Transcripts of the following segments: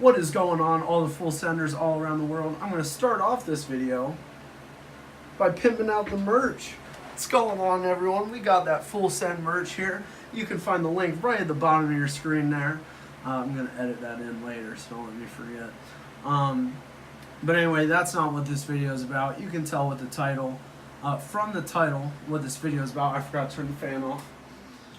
What is going on, all the full senders all around the world? I'm going to start off this video by pimping out the merch. What's going on, everyone? We got that full send merch here. You can find the link right at the bottom of your screen there. I'm going to edit that in later, so don't let me forget. But anyway, that's not what this video is about. You can tell with the title. From the title, what this video is about. I forgot to turn the fan off.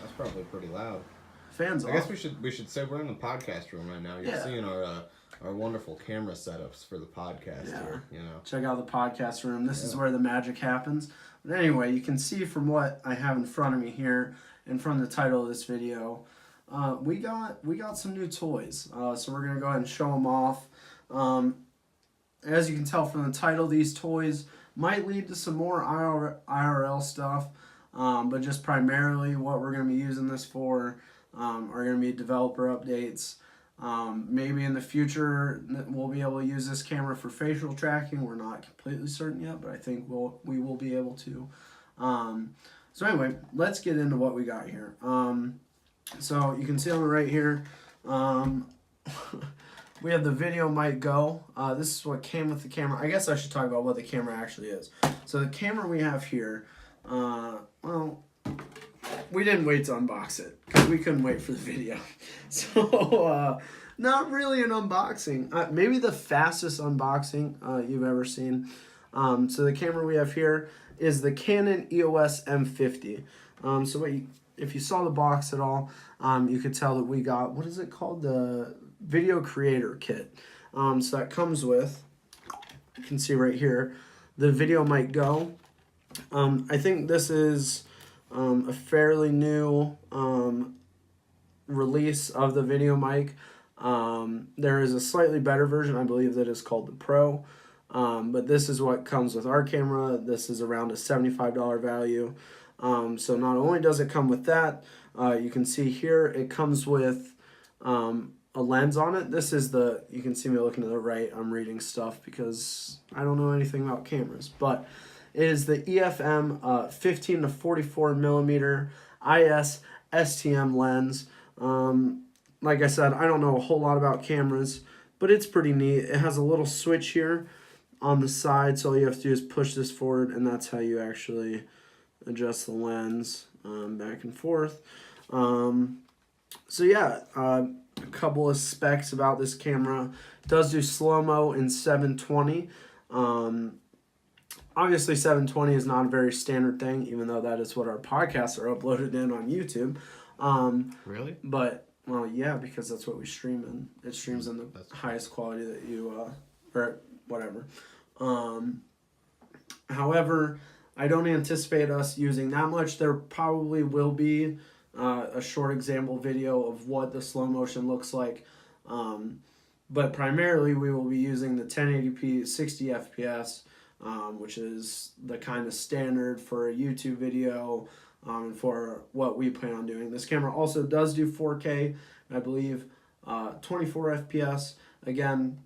That's probably pretty loud. Fans off. I guess we should say we're in the podcast room right now. You're seeing our wonderful camera setups for the podcast here. You know, check out the podcast room. This is where the magic happens. But anyway, you can see from what I have in front of me here, and from the title of this video, we got some new toys. So we're gonna go ahead and show them off. As you can tell from the title, these toys might lead to some more IRL stuff, but just primarily what we're going to be using this for are going to be developer updates. Maybe in the future we'll be able to use this camera for facial tracking. We're not completely certain yet, but I think we will be able to. So anyway, let's get into what we got here. So you can see on the right here, we have the video might go. This is what came with the camera. I guess I should talk about what the camera actually is. So the camera we have here, well, we didn't wait to unbox it because we couldn't wait for the video. So not really an unboxing. Maybe the fastest unboxing you've ever seen. So the camera we have here is the Canon EOS M50. So if you saw the box at all, you could tell that we got, what is it called? The video creator kit. So that comes with, you can see right here, the video might go. I think this is a fairly new release of the video mic. There is a slightly better version, I believe, that is called the Pro. But this is what comes with our camera. This is around a $75 value. So not only does it come with that, you can see here it comes with a lens on it. This is you can see me looking to the right. I'm reading stuff because I don't know anything about cameras, but it is the EFM 15 to 44 millimeter IS STM lens. Like I said, I don't know a whole lot about cameras, but it's pretty neat. It has a little switch here on the side, so all you have to do is push this forward, and that's how you actually adjust the lens back and forth. So yeah, a couple of specs about this camera. It does do slow-mo in 720. Obviously 720 is not a very standard thing, even though that is what our podcasts are uploaded in on YouTube. Really? But, well, yeah, because that's what we stream in. It streams in the highest quality that you, or whatever. However, I don't anticipate us using that much. There probably will be a short example video of what the slow motion looks like. But primarily we will be using the 1080p 60 FPS, which is the kind of standard for a YouTube video and for what we plan on doing. This camera also does do 4K, I believe, 24 FPS. Again,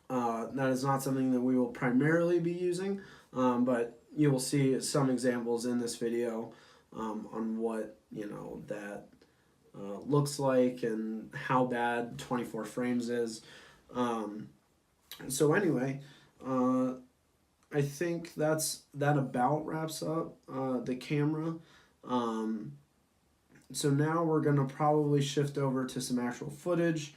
that is not something that we will primarily be using, but you will see some examples in this video on what that looks like and how bad 24 frames is. So anyway, I think that about wraps up the camera. So now we're gonna probably shift over to some actual footage.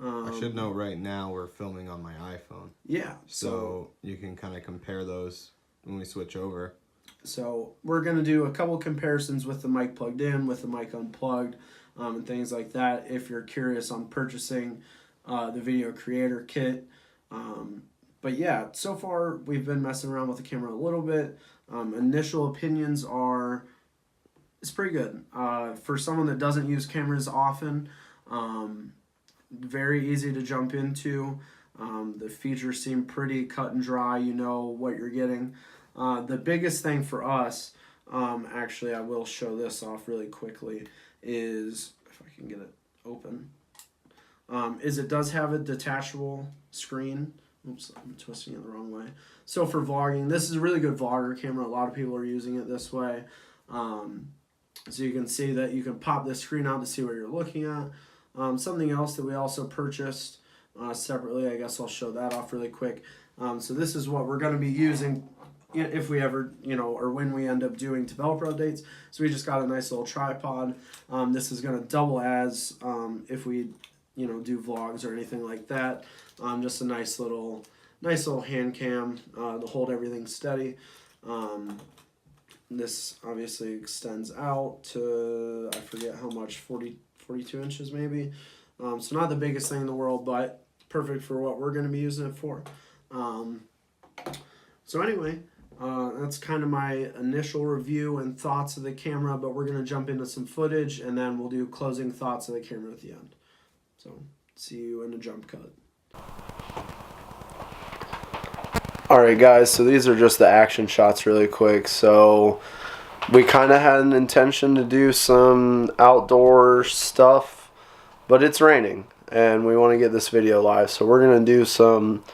I should know right now we're filming on my iPhone. Yeah. So you can kind of compare those when we switch over. So we're going to do a couple comparisons with the mic plugged in, with the mic unplugged, and things like that if you're curious on purchasing the video creator kit. But yeah, so far we've been messing around with the camera a little bit. Initial opinions are, it's pretty good. For someone that doesn't use cameras often, very easy to jump into. The features seem pretty cut and dry. You know what you're getting. The biggest thing for us, actually I will show this off really quickly, is, if I can get it open, is it does have a detachable screen. Oops, I'm twisting it the wrong way. So for vlogging, this is a really good vlogger camera. A lot of people are using it this way. So you can see that you can pop this screen out to see what you're looking at. Something else that we also purchased separately. I guess I'll show that off really quick. So this is what we're going to be using if we ever, or when we end up doing developer updates. So we just got a nice little tripod. This is going to double as if we, do vlogs or anything like that. Just a nice little hand cam to hold everything steady. This obviously extends out to, I forget how much, 42 inches maybe. So not the biggest thing in the world, but perfect for what we're going to be using it for. So anyway, that's kind of my initial review and thoughts of the camera, but we're going to jump into some footage and then we'll do closing thoughts of the camera at the end. So see you in the jump cut. Alright guys, so these are just the action shots really quick. So we kind of had an intention to do some outdoor stuff, but it's raining and we want to get this video live, so we're going to do some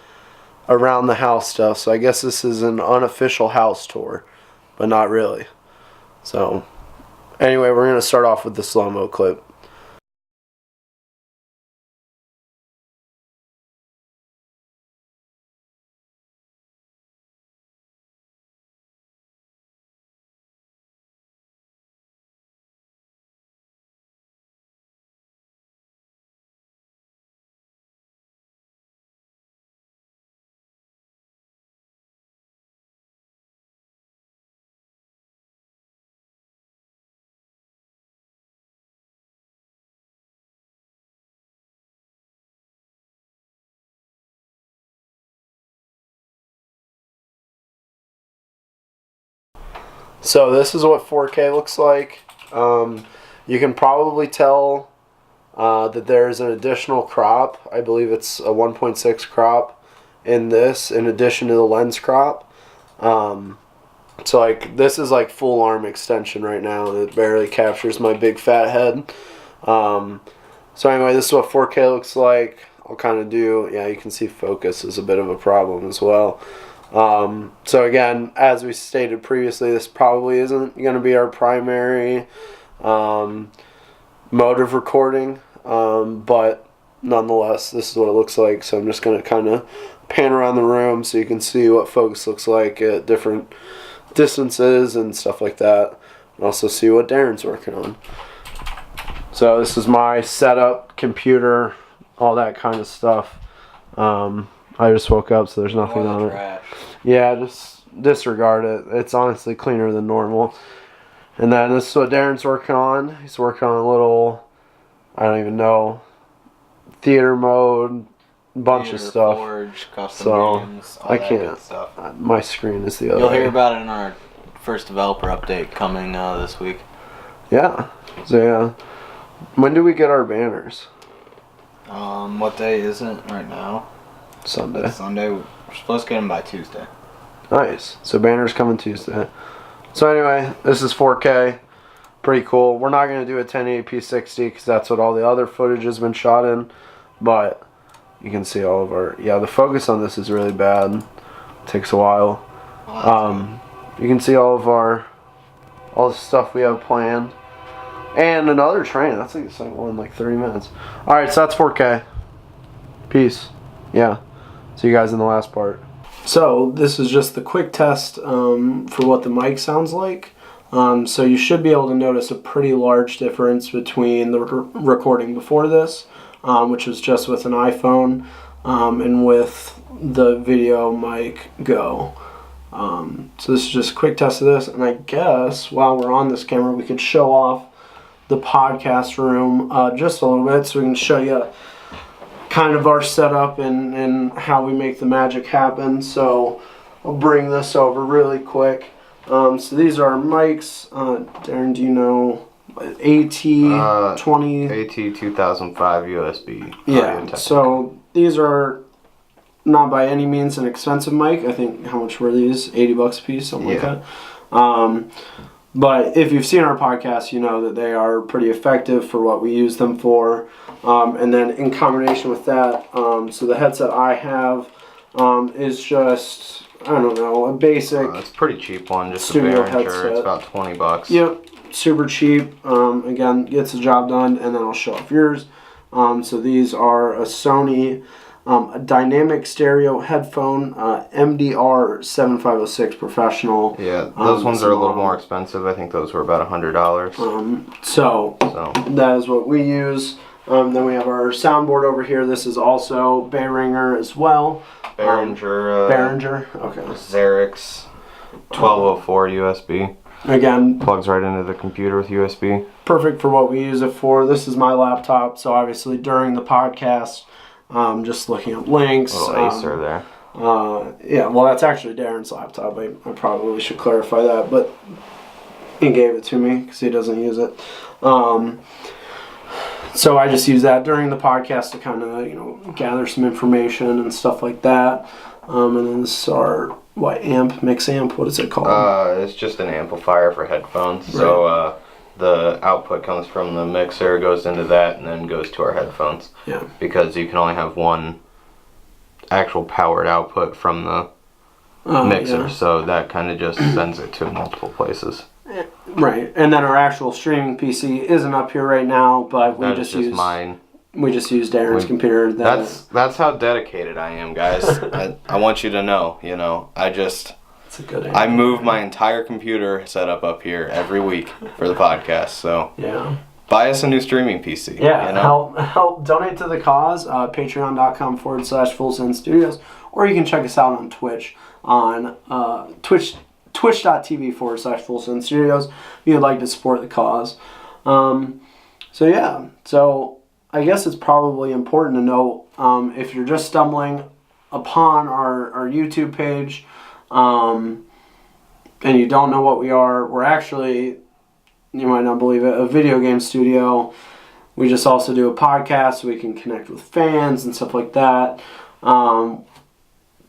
around the house stuff. So I guess this is an unofficial house tour, but not really. So anyway, we're going to start off with the slow-mo clip. So this is what 4K looks like. You can probably tell that there's an additional crop. I believe it's a 1.6 crop in this, in addition to the lens crop. So like this is like full arm extension right now. It barely captures my big fat head. So anyway, this is what 4K looks like. I'll kind of do, yeah, you can see focus is a bit of a problem as well. So again, as we stated previously, this probably isn't going to be our primary mode of recording, but nonetheless, this is what it looks like. So I'm just going to kind of pan around the room so you can see what focus looks like at different distances and stuff like that, and also see what Darren's working on. So this is my setup, computer, all that kind of stuff. I just woke up, so there's nothing on it. Trash. Yeah, just disregard it. It's honestly cleaner than normal. And then this is what Darren's working on. He's working on a little, I don't even know, theater mode, bunch of stuff. Forge, custom games, all I that can't. good stuff. My screen is the other. You'll hear about it in our first developer update coming this week. Yeah. So yeah. When do we get our banners? What day is it right now? Sunday. Sunday. We're supposed to get them by Tuesday. Nice. So banners coming Tuesday. So anyway, this is 4K. Pretty cool. We're not going to do a 1080p 60 because that's what all the other footage has been shot in. But you can see all of our... Yeah, the focus on this is really bad. It takes a while. You can see all the stuff we have planned. And another train. That's like the second one in like 30 minutes. Alright, so that's 4K. Peace. Yeah. See you guys in the last part. So this is just the quick test for what the mic sounds like. So you should be able to notice a pretty large difference between the recording before this, which was just with an iPhone, and with the video mic Go. So this is just a quick test of this, and I guess while we're on this camera we could show off the podcast room just a little bit so we can show you kind of our setup and how we make the magic happen. So I'll bring this over really quick. So these are mics. Darren, do you know AT20? AT2005 USB. Yeah, so these are not by any means an expensive mic. I think, how much were these? 80 bucks a piece, something like that. But if you've seen our podcast, you know that they are pretty effective for what we use them for. And then in combination with that, so the headset I have is just, I don't know, a basic it's a pretty cheap one, just studio a Behringer. headset. It's about 20 bucks. Yep, super cheap. Again, gets the job done, and then I'll show off yours. So these are a Sony a dynamic stereo headphone, MDR 7506 professional. Yeah, those ones are a little more expensive. I think those were about $100. So that is what we use. Then we have our soundboard over here. This is also Behringer as well. Behringer. Okay. Xerix 1204 USB. Again, Plugs right into the computer with USB. perfect for what we use it for. This is my laptop, so obviously during the podcast, just looking up links. A little Acer there. Yeah, well, that's actually Darren's laptop. I probably should clarify that, but he gave it to me because he doesn't use it. So I just use that during the podcast to kind of, gather some information and stuff like that. And then this is our, mix amp? What is it called? It's just an amplifier for headphones. Right. So the output comes from the mixer, goes into that, and then goes to our headphones. Yeah. Because you can only have one actual powered output from the mixer, so that kind of just sends it to multiple places. Right, and then our actual streaming PC isn't up here right now, but we just use mine. We just use Darren's computer. That's how dedicated I am, guys. I want you to know. It's a good idea. I move my entire computer setup up here every week for the podcast. So yeah, buy us a new streaming PC. Yeah, help donate to the cause. Patreon.com/Full Send Studios, or you can check us out on Twitch on twitch.tv/Full Send Studios if you'd like to support the cause. So I guess it's probably important to know if you're just stumbling upon our YouTube page and you don't know what we are, we're actually, you might not believe it, a video game studio. We just also do a podcast so we can connect with fans and stuff like that. So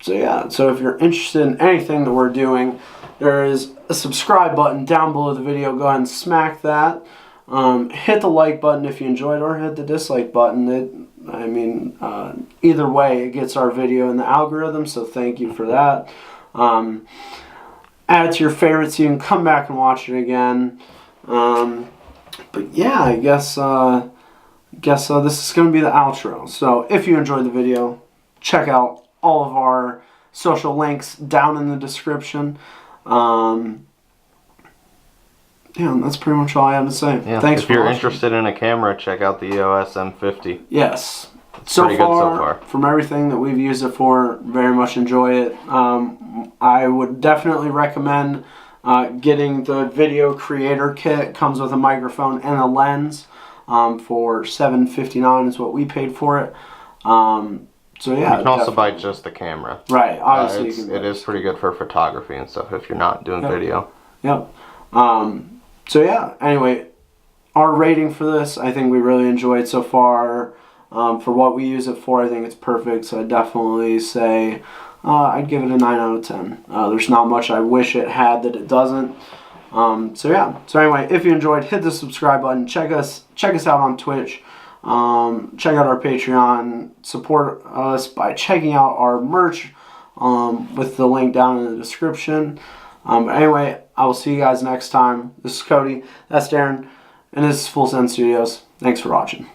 if you're interested in anything that we're doing, there is a subscribe button down below the video. Go ahead and smack that. Hit the like button if you enjoyed, or hit the dislike button. Either way, it gets our video in the algorithm, so thank you for that. Add it to your favorites so you can come back and watch it again. But yeah, I guess this is going to be the outro. So if you enjoyed the video, check out all of our social links down in the description. And that's pretty much all I have to say. Yeah, Thanks if you're interested in a camera, check out the EOS M50. Yes. It's pretty good so far. From everything that we've used it for, very much enjoy it. I would definitely recommend getting the video creator kit. It comes with a microphone and a lens for $7.59 is what we paid for it. You can also buy just the camera. Right, obviously. It is pretty good for photography and stuff if you're not doing video. Yep. Anyway, our rating for this, I think we really enjoyed so far. For what we use it for, I think it's perfect. So I'd definitely say I'd give it a 9 out of 10. There's not much I wish it had that it doesn't. So anyway, if you enjoyed, hit the subscribe button. Check us out on Twitch. Check out our Patreon. Support us by checking out our merch with the link down in the description. Anyway, I will see you guys next time. This is Cody. That's Darren. And this is Full Send Studios. Thanks for watching.